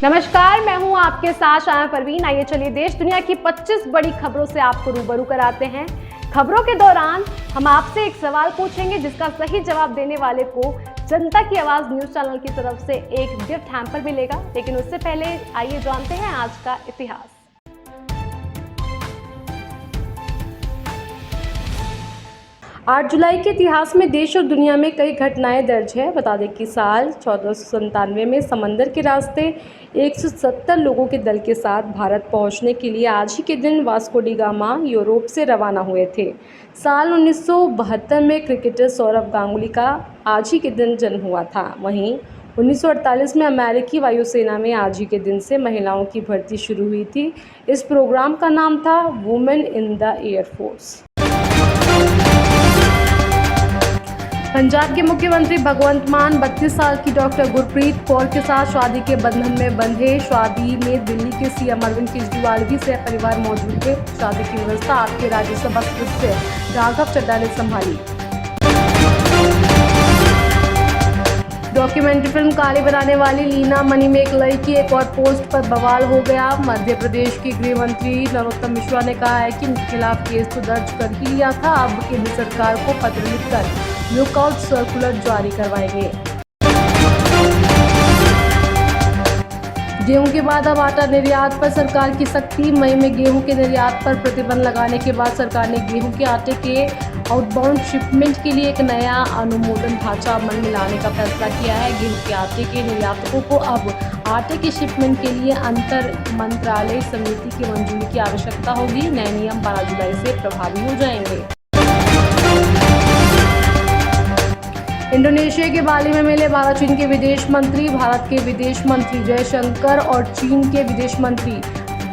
नमस्कार, मैं हूं आपके साथ शाया परवीन। आइए चलिए देश दुनिया की 25 बड़ी खबरों से आपको रूबरू कराते हैं। खबरों के दौरान हम आपसे एक सवाल पूछेंगे जिसका सही जवाब देने वाले को जनता की आवाज न्यूज चैनल की तरफ से एक गिफ्ट हैम्पर मिलेगा। लेकिन उससे पहले आइए जानते हैं आज का इतिहास। 8 जुलाई के इतिहास में देश और दुनिया में कई घटनाएं दर्ज है। बता दें कि साल 1497 में समंदर के रास्ते 170 लोगों के दल के साथ भारत पहुंचने के लिए आज ही के दिन वास्को डी गामा यूरोप से रवाना हुए थे। साल 1972 में क्रिकेटर सौरव गांगुली का आज ही के दिन जन्म हुआ था। वहीं 1948 में अमेरिकी वायुसेना में आज ही के दिन से महिलाओं की भर्ती शुरू हुई थी। इस प्रोग्राम का नाम था women in the air force. Punjab के मुख्यमंत्री भगवंत मान 32 साल की डॉक्टर गुरप्रीत कौर के साथ शादी के बंधन में बंधे। शादी में दिल्ली के सीएम अरविंद केजरीवाल भी सहपरिवार मौजूद थे। शादी की व्यवस्था आपके राज्यसभा सदस्य राघव चड्ढा ने संभाली। डॉक्यूमेंट्री फिल्म काली बनाने वाली लीना मणिमेकलई की एक और पोस्ट पर बवाल हो गया। मध्य प्रदेश के गृह मंत्री नरोत्तम मिश्रा ने कहा है कि उनके खिलाफ केस तो दर्ज कर ही लिया था, अब केंद्र सरकार को पत्र लिखकर लुकआउट सर्कुलर जारी करवाएंगे। गेहूं के बाद अब आटा निर्यात पर सरकार की सख्ती। मई में गेहूं के निर्यात पर प्रतिबंध लगाने के बाद सरकार ने गेहूं के आटे के आउटबाउंड शिपमेंट के लिए एक नया अनुमोदन ढांचा अमल में लाने का फैसला किया है। गेहूं के आटे के निर्यातकों को अब आटे के शिपमेंट के लिए अंतर मंत्रालय समिति की मंजूरी की आवश्यकता होगी। नए नियम 12 जुलाई से प्रभावी हो जाएंगे। इंडोनेशिया के बाली में मिले भारत चीन के विदेश मंत्री। भारत के विदेश मंत्री जयशंकर और चीन के विदेश मंत्री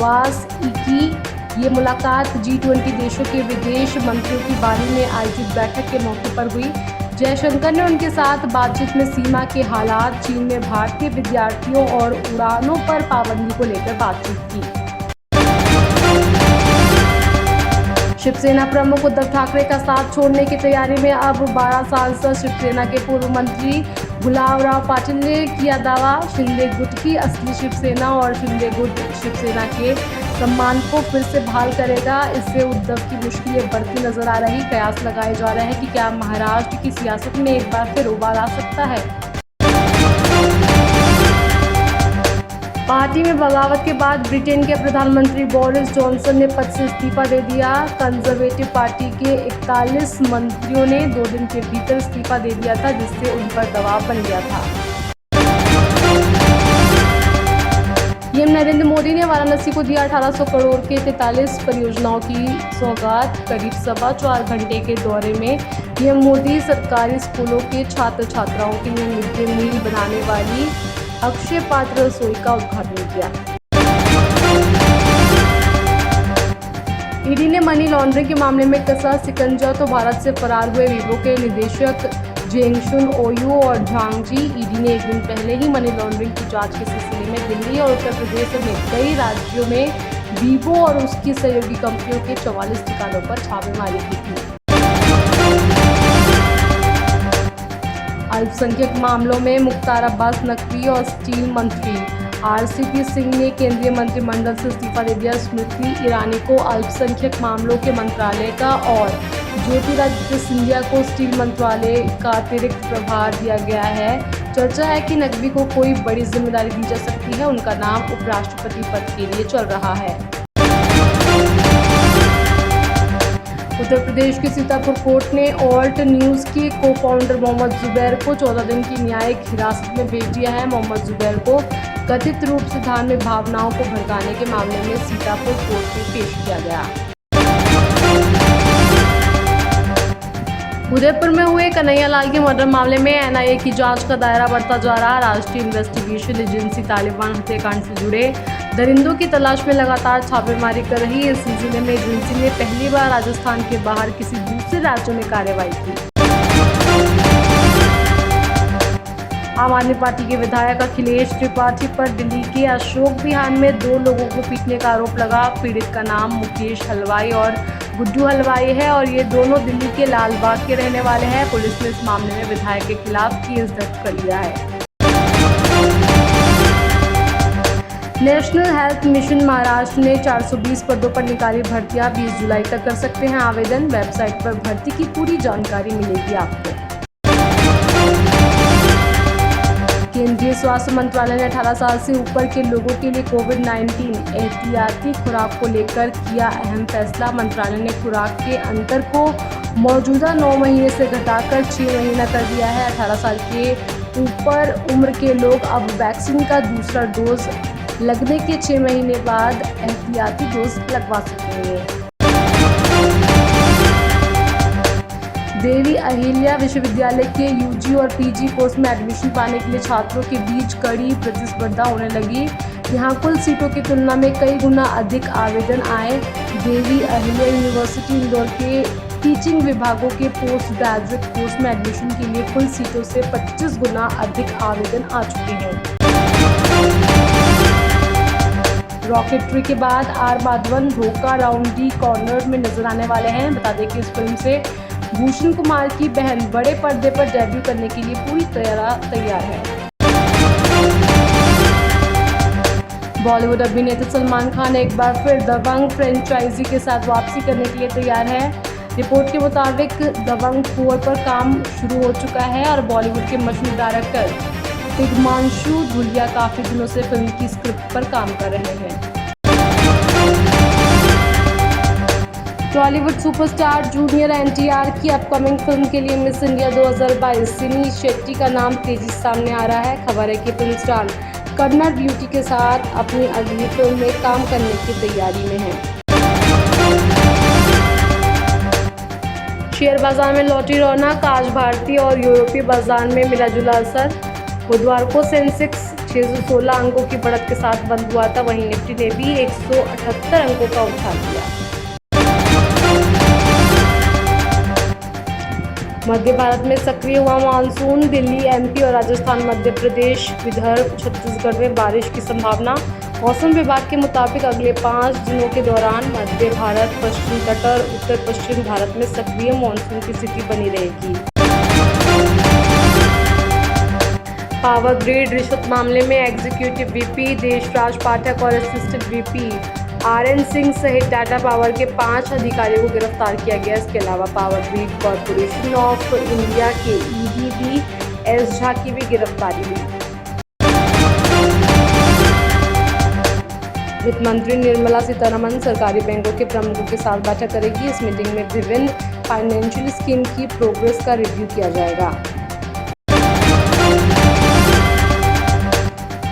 वास ई की ये मुलाकात G20 देशों के विदेश मंत्रियों की बाली में आयोजित बैठक के मौके पर हुई। जयशंकर ने उनके साथ बातचीत में सीमा के हालात, चीन में भारतीय विद्यार्थियों और उड़ानों पर पाबंदी को लेकर बातचीत की। शिवसेना प्रमुख उद्धव ठाकरे का साथ छोड़ने की तैयारी में अब 12 सांसद। शिवसेना के पूर्व मंत्री गुलाबराव पाटिल ने किया दावा। शिंदे गुट की असली शिवसेना और शिंदे गुट शिवसेना के सम्मान को फिर से बहाल करेगा। इससे उद्धव की मुश्किलें बढ़ती नजर आ रही। कयास लगाए जा रहे हैं कि क्या महाराष्ट्र की सियासत में एक बार फिर उबाल आ सकता है। पार्टी में बगावत के बाद ब्रिटेन के प्रधानमंत्री बोरिस जॉनसन ने पद से इस्तीफा दे दिया। कंजर्वेटिव पार्टी के 41 मंत्रियों ने 2 दिन के भीतर इस्तीफा दे दिया था, जिससे उन पर दबाव बन गया था। पीएम नरेंद्र मोदी ने वाराणसी को दिया 1800 करोड़ के 43 परियोजनाओं की सौगात। करीब 4.25 घंटे के दौरे में पीएम मोदी सरकारी स्कूलों के छात्र छात्राओं के लिए मिड डे मील बनाने वाली अक्षय पात्र रसोई का उद्घाटन किया। ईडी ने मनी लॉन्ड्रिंग के मामले में कसा शिकंजा। तो भारत से फरार हुए वीवो के निदेशक जेंगशुन ओयू और झांगजी। ईडी ने एक दिन पहले ही मनी लॉन्ड्रिंग की जांच के सिलसिले में दिल्ली और उत्तर प्रदेश समेत कई राज्यों में वीवो और उसकी सहयोगी कंपनियों के 44 ठिकानों पर छापेमारी की थी। अल्पसंख्यक मामलों में मुख्तार अब्बास नकवी और स्टील मंत्री आरसीपी सिंह ने केंद्रीय मंत्रिमंडल से इस्तीफा दे दिया। स्मृति ईरानी को अल्पसंख्यक मामलों के मंत्रालय का और ज्योतिरादित्य सिंधिया को स्टील मंत्रालय का अतिरिक्त प्रभार दिया गया है। चर्चा है कि नकवी को कोई बड़ी जिम्मेदारी दी जा सकती है। उनका नाम उपराष्ट्रपति पद के लिए चल रहा है। उत्तर प्रदेश के सीतापुर कोर्ट ने ऑल्ट न्यूज़ के को फाउंडर मोहम्मद जुबैर को 14 दिन की न्यायिक हिरासत में भेज दिया है। मोहम्मद जुबैर को कथित रूप से धार्मिक भावनाओं को भड़काने के मामले में सीतापुर कोर्ट में पेश किया गया। उदयपुर में हुए कन्हैयालाल के मर्डर मामले में एनआईए की जांच का दायरा बढ़ता जा रहा। राष्ट्रीय इन्वेस्टिगेशन एजेंसी तालिबान हत्याकांड से जुड़े दरिंदों की तलाश में लगातार छापेमारी कर रही है। इस सिलसिले में एजेंसी ने पहली बार राजस्थान के बाहर किसी दूसरे राज्यों में कार्रवाई की। आम आदमी पार्टी के विधायक अखिलेश त्रिपाठी पर दिल्ली के अशोक विहार में 2 लोगों को पीटने का आरोप लगा। पीड़ित का नाम मुकेश हलवाई और गुड्डू हलवाई है और ये दोनों दिल्ली के लालबाग के रहने वाले हैं। पुलिस ने इस मामले में विधायक के खिलाफ केस दर्ज कर लिया है। नेशनल हेल्थ मिशन महाराष्ट्र ने 420 पदों पर निकाली भर्तियां। 20 जुलाई तक कर सकते हैं आवेदन। वेबसाइट पर भर्ती की पूरी जानकारी मिलेगी आपको। केंद्रीय स्वास्थ्य मंत्रालय ने 18 साल से ऊपर के लोगों के लिए कोविड-19 एहतियाती खुराक को लेकर किया अहम फैसला। मंत्रालय ने खुराक के अंतर को मौजूदा 9 महीने से घटाकर 6 महीना कर दिया है। 18 साल के ऊपर उम्र के लोग अब वैक्सीन का दूसरा डोज लगने के 6 महीने बाद एहतियाती डोज लगवा सकेंगे। देवी अहिल्या विश्वविद्यालय के यूजी और पीजी कोर्स में एडमिशन पाने के लिए छात्रों के बीच कड़ी प्रतिस्पर्धा होने लगी। यहां कुल सीटों की तुलना में कई गुना अधिक आवेदन आए। देवी अहिल्या यूनिवर्सिटी इंदौर के टीचिंग विभागों के पोस्ट ग्रेजुएट कोर्स में एडमिशन के लिए कुल सीटों से 25 गुना अधिक आवेदन आ चुके हैं। रॉकेटरी के बाद आर माधवन धोखा राउंड डी कॉर्नर में नजर आने वाले हैं। बता दें कि इस फिल्म से भूषण कुमार की बहन बड़े पर्दे पर डेब्यू करने के लिए पूरी तरह तैयार है। बॉलीवुड अभिनेता सलमान खान एक बार फिर दबंग फ्रेंचाइजी के साथ वापसी करने के लिए तैयार है। रिपोर्ट के मुताबिक दबंग 4 पर काम शुरू हो चुका है और बॉलीवुड के मशहूर डायरेक्टर तिग्मांशु धूलिया काफी दिनों से फिल्म की स्क्रिप्ट पर काम कर रहे हैं। टॉलीवुड सुपरस्टार जूनियर एनटीआर की अपकमिंग फिल्म के लिए मिस इंडिया 2022 सिनी शेट्टी का नाम तेजी से सामने आ रहा है। खबर है कि फिल्म स्टार कन्नड़ ब्यूटी के साथ अपनी अगली फिल्म में काम करने की तैयारी में है। शेयर बाजार में लौटी रौनक। आज भारतीय और यूरोपीय बाजार में मिला-जुला असर। बुधवार को सेंसेक्स 616 अंकों की बढ़त के साथ बंद हुआ था। वहीं निफ्टी ने भी 178 अंकों का उछाल किया। मध्य भारत में सक्रिय हुआ मानसून। दिल्ली, एमपी और राजस्थान, मध्य प्रदेश, विदर्भ, छत्तीसगढ़ में बारिश की संभावना। मौसम विभाग के मुताबिक अगले 5 दिनों के दौरान मध्य भारत, पश्चिम तट और उत्तर पश्चिम भारत में सक्रिय मानसून की स्थिति बनी रहेगी। पावर ग्रिड रिश्वत मामले में एग्जीक्यूटिव वीपी देशराज पाठक और असिस्टेंट वीपी आरएन सिंह सहित टाटा पावर के 5 अधिकारियों को गिरफ्तार किया गया। इसके अलावा power grid corporation of India के ईडी एस झा की भी गिरफ्तारी हुई। वित्त मंत्री निर्मला सीतारमण सरकारी बैंकों के प्रमुखों के साथ बैठक करेगी। इस मीटिंग में विभिन्न फाइनेंशियल स्कीम की प्रोग्रेस का रिव्यू किया जाएगा।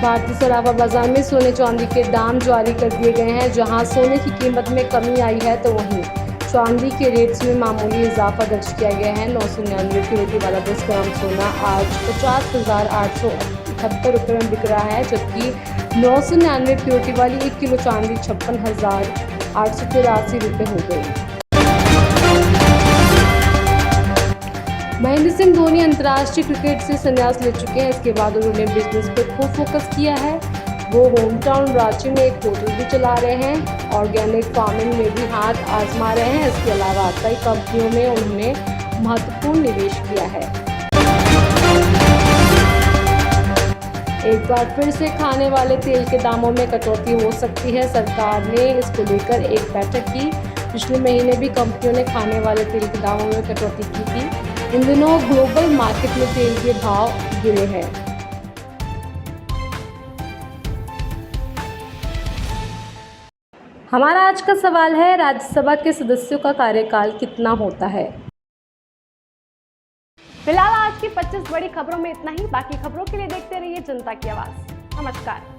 भारतीय सराफा बाजार में सोने चांदी के दाम जारी कर दिए गए हैं। जहां सोने की कीमत में कमी आई है तो वहीं चांदी के रेट्स में मामूली इजाफा दर्ज किया गया है। 999 कैरेट वाला 10 ग्राम सोना आज 50,878 रुपये में बिक रहा है, जबकि 999 कैरेट वाली 1 किलो चांदी 56,883 रुपये हो गई। महेंद्र सिंह धोनी अंतर्राष्ट्रीय क्रिकेट से संन्यास ले चुके हैं। इसके बाद उन्होंने बिजनेस पर खूब फोकस किया है। वो होम टाउन रांची में एक होटल भी चला रहे हैं। ऑर्गेनिक फार्मिंग में भी हाथ आजमा रहे हैं। इसके अलावा कई कंपनियों में उन्होंने महत्वपूर्ण निवेश किया है। एक बार फिर से खाने वाले तेल के दामों में कटौती हो सकती है। सरकार ने इसको लेकर एक बैठक की। पिछले महीने भी कंपनियों ने खाने वाले तेल के दामों में कटौती की थी। इन दिनों ग्लोबल मार्केट में तेल के भाव गिरे हैं। हमारा आज का सवाल है, राज्यसभा के सदस्यों का कार्यकाल कितना होता है? फिलहाल आज की 25 बड़ी खबरों में इतना ही। बाकी खबरों के लिए देखते रहिए जनता की आवाज। नमस्कार।